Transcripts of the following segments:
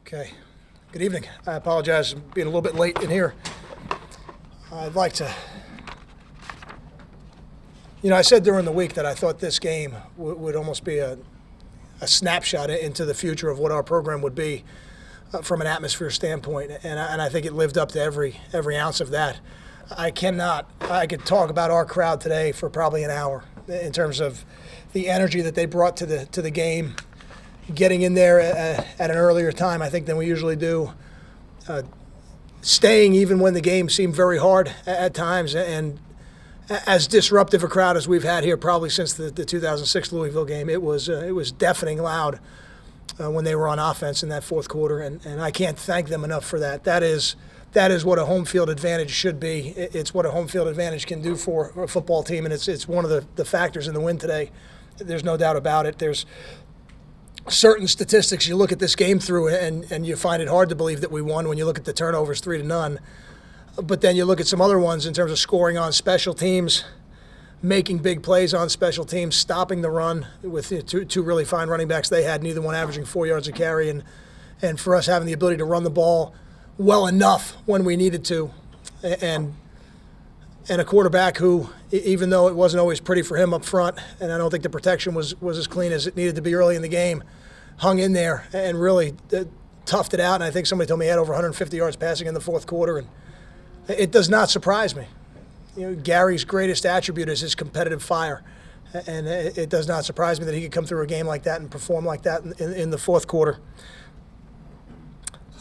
Okay. Good evening. I apologize for being a little bit late in here. I'd like to, I said during the week that I thought this game would almost be a snapshot into the future of what our program would be from an atmosphere standpoint, and I think it lived up to every ounce of that. I could talk about our crowd today for probably an hour in terms of the energy that they brought to the game, getting in there at an earlier time, I think, than we usually do, staying even when the game seemed very hard at times, and as disruptive a crowd as we've had here probably since the 2006 Louisville game. It was deafening loud when they were on offense in that fourth quarter, and I can't thank them enough for that. That is what a home field advantage should be. It's what a home field advantage can do for a football team, and it's one of the factors in the win today. There's no doubt about it. There's certain statistics you look at this game through, and you find it hard to believe that we won when you look at the turnovers 3-0. But then you look at some other ones in terms of scoring on special teams, making big plays on special teams, stopping the run with two really fine running backs they had, neither one averaging 4 yards a carry, and for us having the ability to run the ball well enough when we needed to, and a quarterback who, even though it wasn't always pretty for him up front, and I don't think the protection was as clean as it needed to be early in the game, hung in there and really toughed it out. And I think somebody told me he had over 150 yards passing in the fourth quarter, and it does not surprise me. Gary's greatest attribute is his competitive fire, and it does not surprise me that he could come through a game like that and perform like that in the fourth quarter.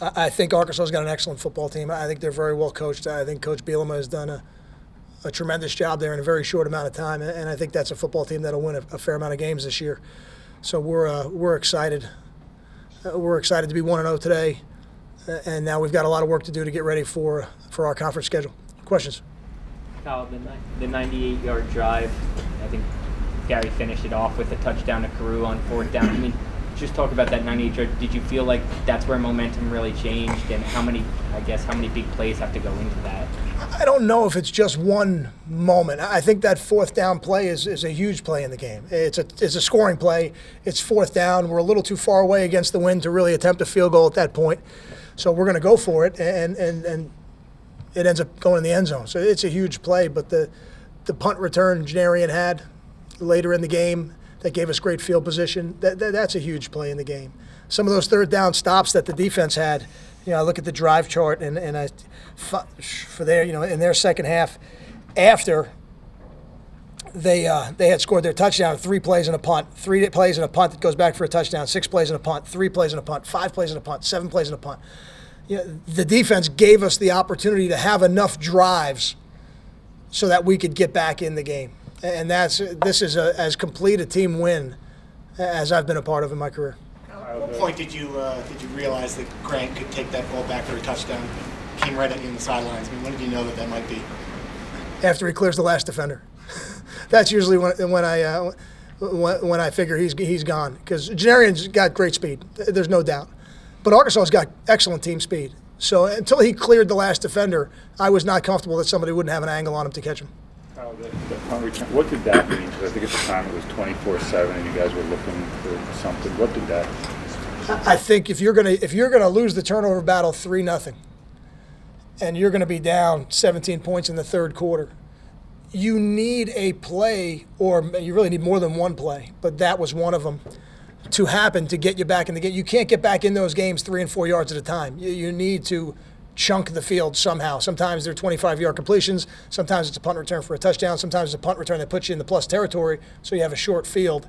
I think Arkansas's got an excellent football team. I think they're very well coached. I think Coach Bielema has done a tremendous job there in a very short amount of time, and I think that's a football team that'll win a fair amount of games this year. So we're excited. We're excited to be 1-0 today, and now we've got a lot of work to do to get ready for our conference schedule. Questions? Kyle, the 98-yard drive, I think Gary finished it off with a touchdown to Carew on fourth down. I mean, just talk about that 98-yard. Did you feel like that's where momentum really changed, and how many big plays have to go into that? I don't know if it's just one moment. I think that fourth down play is a huge play in the game. It's a scoring play. It's fourth down. We're a little too far away against the wind to really attempt a field goal at that point. So we're going to go for it, and it ends up going in the end zone. So it's a huge play. But the punt return Janarian had later in the game that gave us great field position, that's a huge play in the game. Some of those third down stops that the defense had, I look at the drive chart, and for their, in their second half, after they had scored their touchdown, 3 plays and a punt, 3 plays and a punt that goes back for a touchdown, 6 plays and a punt, 3 plays and a punt, 5 plays and a punt, 7 plays and a punt. The defense gave us the opportunity to have enough drives so that we could get back in the game, and this is as complete a team win as I've been a part of in my career. At what point did you realize that Grant could take that ball back for a touchdown? Came right at you in the sidelines. I mean, when did you know that might be? After he clears the last defender. That's usually when I figure he's gone, because Janarian's got great speed. There's no doubt, but Arkansas's got excellent team speed. So until he cleared the last defender, I was not comfortable that somebody wouldn't have an angle on him to catch him. The punt return, what did that mean? Because I think at the time it was 24-7, and you guys were looking for something. What did that? I think if you're gonna lose the turnover battle 3-0, and you're gonna be down 17 points in the third quarter, you need a play, or you really need more than one play, but that was one of them, to happen to get you back in the game. You can't get back in those games 3 and 4 yards at a time. You need to chunk the field somehow. Sometimes they're 25-yard completions. Sometimes it's a punt return for a touchdown. Sometimes it's a punt return that puts you in the plus territory, so you have a short field.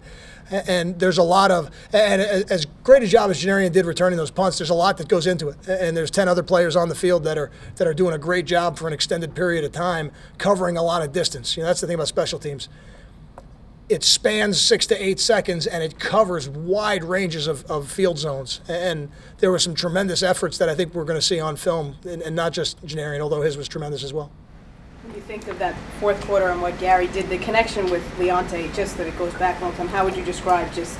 And there's a lot of, and as great a job as Janarian did returning those punts, there's a lot that goes into it. And there's 10 other players on the field that are doing a great job for an extended period of time, covering a lot of distance. That's the thing about special teams. It spans 6 to 8 seconds, and it covers wide ranges of field zones. And there were some tremendous efforts that I think we're going to see on film, and not just Janarian, although his was tremendous as well. When you think of that fourth quarter and what Gary did, the connection with Leonte, just that it goes back a long time, how would you describe just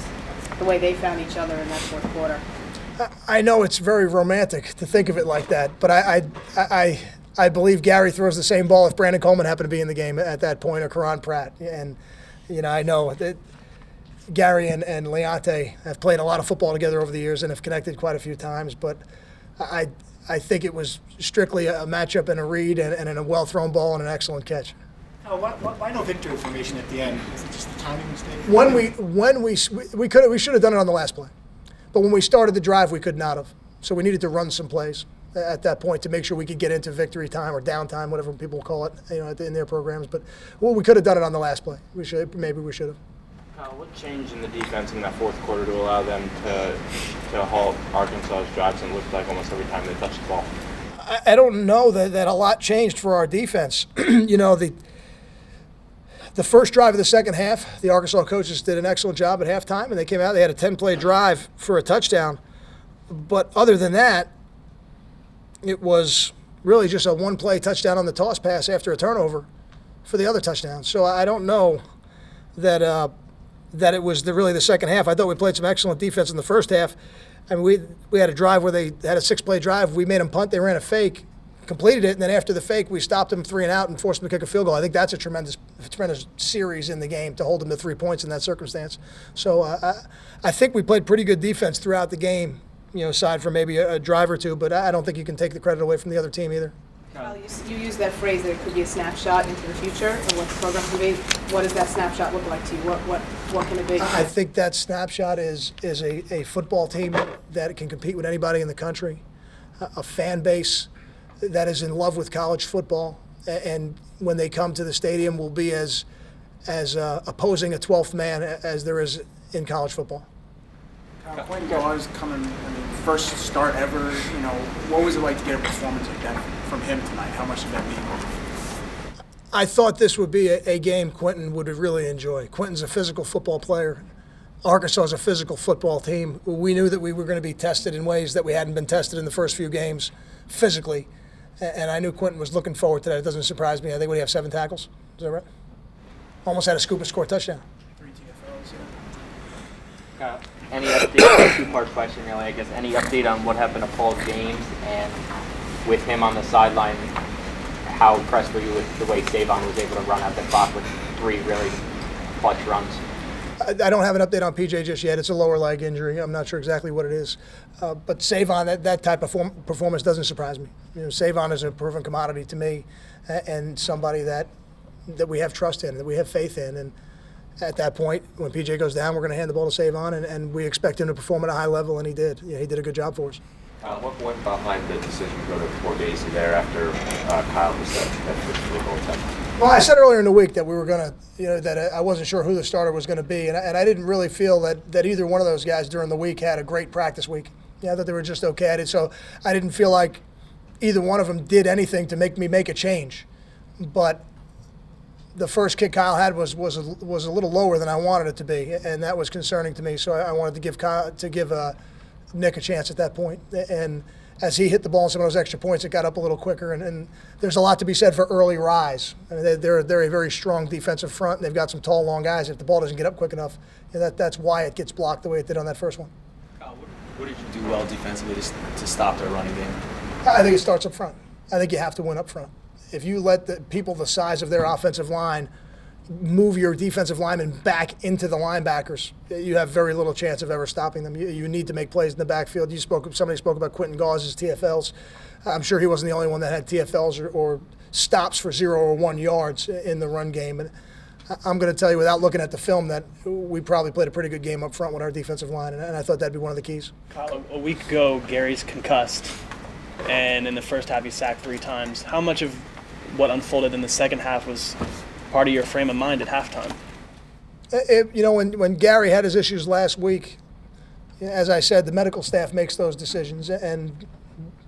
the way they found each other in that fourth quarter? I know it's very romantic to think of it like that, but I believe Gary throws the same ball if Brandon Coleman happened to be in the game at that point, or Karan Pratt. And I know that Gary and Leonte have played a lot of football together over the years and have connected quite a few times, but I think it was strictly a matchup and a read and a well-thrown ball and an excellent catch. Why no victory formation at the end? Is it just a timing mistake? When we should have done it on the last play, but when we started the drive, we could not have. So we needed to run some plays at that point to make sure we could get into victory time or downtime, whatever people call it, in their programs. But we could have done it on the last play. Maybe we should have. What changed in the defense in that fourth quarter to allow them to halt Arkansas's drives and looked like almost every time they touched the ball? I don't know that a lot changed for our defense. The first drive of the second half, the Arkansas coaches did an excellent job at halftime, and they came out. They had a 10-play drive for a touchdown. But other than that, it was really just a one-play touchdown on the toss pass after a turnover for the other touchdown. So I don't know that it was really the second half. I thought we played some excellent defense in the first half. I mean, we had a drive where they had a 6-play drive. We made them punt. They ran a fake, completed it, and then after the fake, we stopped them 3 and out and forced them to kick a field goal. I think that's a tremendous series in the game to hold them to 3 points in that circumstance. So I think we played pretty good defense throughout the game, aside from maybe a drive or two, but I don't think you can take the credit away from the other team either. Kyle, you used that phrase that it could be a snapshot into the future of what the program could be. What does that snapshot look like to you? What can it be? I think that snapshot is a football team that can compete with anybody in the country, a fan base that is in love with college football, and when they come to the stadium will be as opposing a 12th man as there is in college football. Quentin Gauze coming, first start ever. What was it like to get a performance like that from him tonight? How much did that mean? I thought this would be a game Quentin would really enjoy. Quentin's a physical football player. Arkansas is a physical football team. We knew that we were going to be tested in ways that we hadn't been tested in the first few games physically, and I knew Quentin was looking forward to that. It doesn't surprise me. I think we have 7 tackles. Is that right? Almost had a scoop and score touchdown. 3 TFLs, yeah. Any update, 2-part question really, I guess, any update on what happened to Postgame and with him on the sideline, how impressed were you with the way Savon was able to run out the clock with 3 really clutch runs? I don't have an update on PJ just yet. It's a lower leg injury. I'm not sure exactly what it is. But Savon, that type of performance doesn't surprise me. Savon is a proven commodity to me and somebody that we have trust in, that we have faith in. And at that point, when PJ goes down, we're going to hand the ball to Savon, and we expect him to perform at a high level, and he did. He did a good job for us. What went behind the decision to go to Borghese there after Kyle was that first goal attempt? Well, I said earlier in the week that we were going to, that I wasn't sure who the starter was going to be, and I didn't really feel that either one of those guys during the week had a great practice week. I thought they were just okay at it, so I didn't feel like either one of them did anything to make me make a change. But the first kick Kyle had was a little lower than I wanted it to be, and that was concerning to me. So I wanted to give Nick a chance at that point. And as he hit the ball in some of those extra points, it got up a little quicker. And there's a lot to be said for early rise. I mean, they're a very strong defensive front, and they've got some tall, long guys. If the ball doesn't get up quick enough, that's why it gets blocked the way it did on that first one. What did you do well defensively to stop their running game? I think it starts up front. I think you have to win up front. If you let the people the size of their offensive line move your defensive linemen back into the linebackers, you have very little chance of ever stopping them. You need to make plays in the backfield. Somebody spoke about Quentin Gauze's TFLs. I'm sure he wasn't the only one that had TFLs or stops for 0 or 1 yards in the run game. And I'm going to tell you without looking at the film that we probably played a pretty good game up front with our defensive line, and I thought that'd be one of the keys. Kyle, a week ago, Gary's concussed, and in the first half he sacked 3 times. How much of what unfolded in the second half was part of your frame of mind at halftime? When Gary had his issues last week, as I said, the medical staff makes those decisions, and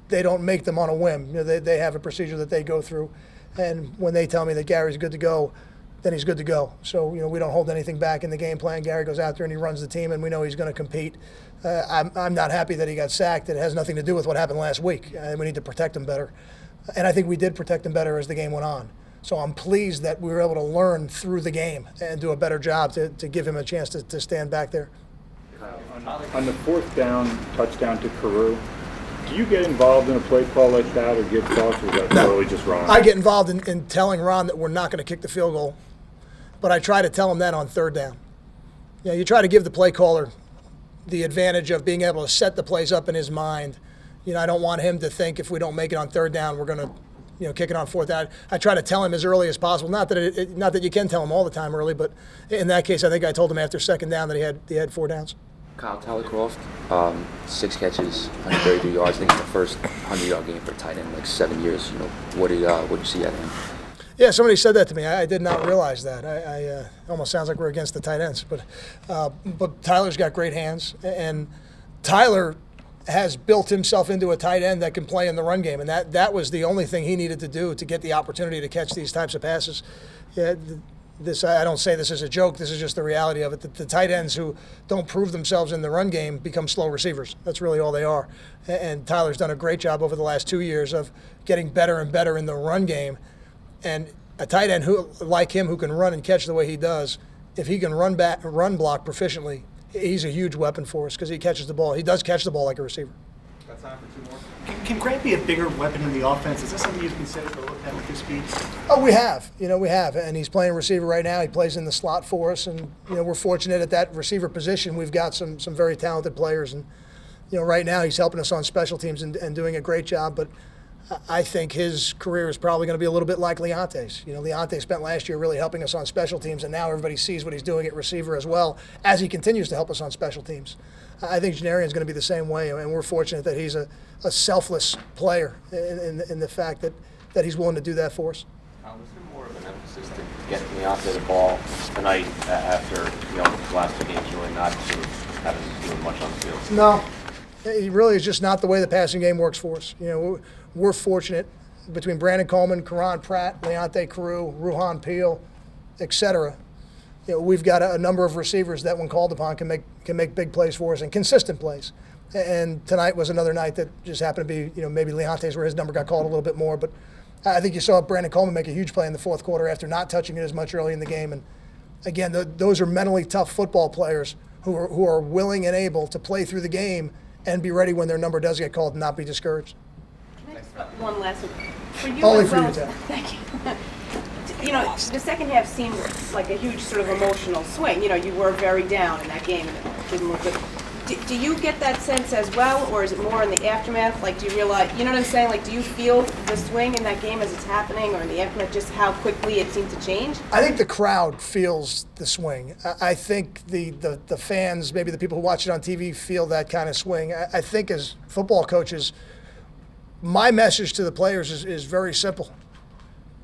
they don't make them on a whim. They have a procedure that they go through, and when they tell me that Gary's good to go, then he's good to go. So, we don't hold anything back in the game plan. Gary goes out there and he runs the team, and we know he's going to compete. I'm not happy that he got sacked. It has nothing to do with what happened last week. We need to protect him better. And I think we did protect him better as the game went on. So I'm pleased that we were able to learn through the game and do a better job to give him a chance to stand back there. On the 4th down touchdown to Carew, do you get involved in a play call like that or give thoughts, or is that totally just wrong? I get involved in telling Ron that we're not going to kick the field goal, but I try to tell him that on 3rd down. You try to give the play caller the advantage of being able to set the plays up in his mind. I don't want him to think if we don't make it on third down, we're going to kick it on fourth down. I try to tell him as early as possible. Not that you can tell him all the time early, but in that case, I think I told him after second down that he had 4 downs. Kyle Tyler-Croft, 6 catches, 132 yards. I think it's the first 100-yard game for a tight end in like 7 years. What did you see out of him? Yeah, somebody said that to me. I did not realize that. I almost sounds like we're against the tight ends, but Tyler's got great hands, and Tyler has built himself into a tight end that can play in the run game, and that was the only thing he needed to do to get the opportunity to catch these types of passes. Yeah, I don't say this as a joke. This is just the reality of it. The tight ends who don't prove themselves in the run game become slow receivers. That's really all they are. And Tyler's done a great job over the last 2 years of getting better and better in the run game. And a tight end like him who can run and catch the way he does, if he can run block proficiently, he's a huge weapon for us because he catches the ball. He does catch the ball like a receiver. Got time for 2 more. Can Grant be a bigger weapon in the offense? Is that something you've considered to look at with his speed? Oh, we have. We have. And he's playing receiver right now. He plays in the slot for us. And, we're fortunate at that receiver position. We've got some very talented players. And, right now he's helping us on special teams and doing a great job. But I think his career is probably going to be a little bit like Leonte's. Leonte spent last year really helping us on special teams, and now everybody sees what he's doing at receiver as well, as he continues to help us on special teams. I think Janarian's going to be the same way, and we're fortunate that he's a selfless player in the fact that he's willing to do that for us. Was there more of an emphasis to get Leonte the ball tonight after the last 2 games really not sort of having doing much on the field? No. It really is just not the way the passing game works for us. We're fortunate between Brandon Coleman, Karan Pratt, Leonte Carew, Ruhan Peel, etc. We've got a number of receivers that, when called upon, can make big plays for us and consistent plays. And tonight was another night that just happened to be, maybe Leonte's where his number got called a little bit more. But I think you saw Brandon Coleman make a huge play in the fourth quarter after not touching it as much early in the game. And again, those are mentally tough football players who are willing and able to play through the game and be ready when their number does get called and not be discouraged. Can I just one last one? For you Only as for well, you, Ted. Thank you. The second half seemed like a huge sort of emotional swing. You were very down in that game and it didn't look good. Do you get that sense as well, or is it more in the aftermath? Like, do you realize, you know what I'm saying? Like, do you feel the swing in that game as it's happening, or in the aftermath, just how quickly it seemed to change? I think the crowd feels the swing. I think the fans, maybe the people who watch it on TV, feel that kind of swing. I think as football coaches, my message to the players is very simple.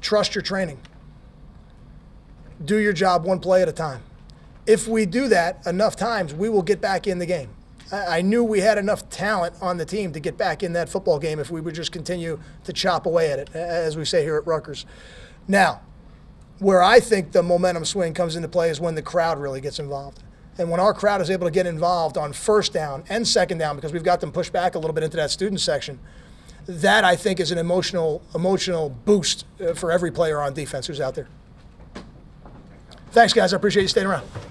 Trust your training. Do your job one play at a time. If we do that enough times, we will get back in the game. I knew we had enough talent on the team to get back in that football game if we would just continue to chop away at it, as we say here at Rutgers. Now, where I think the momentum swing comes into play is when the crowd really gets involved. And when our crowd is able to get involved on first down and second down, because we've got them pushed back a little bit into that student section, that I think is an emotional boost for every player on defense who's out there. Thanks, guys. I appreciate you staying around.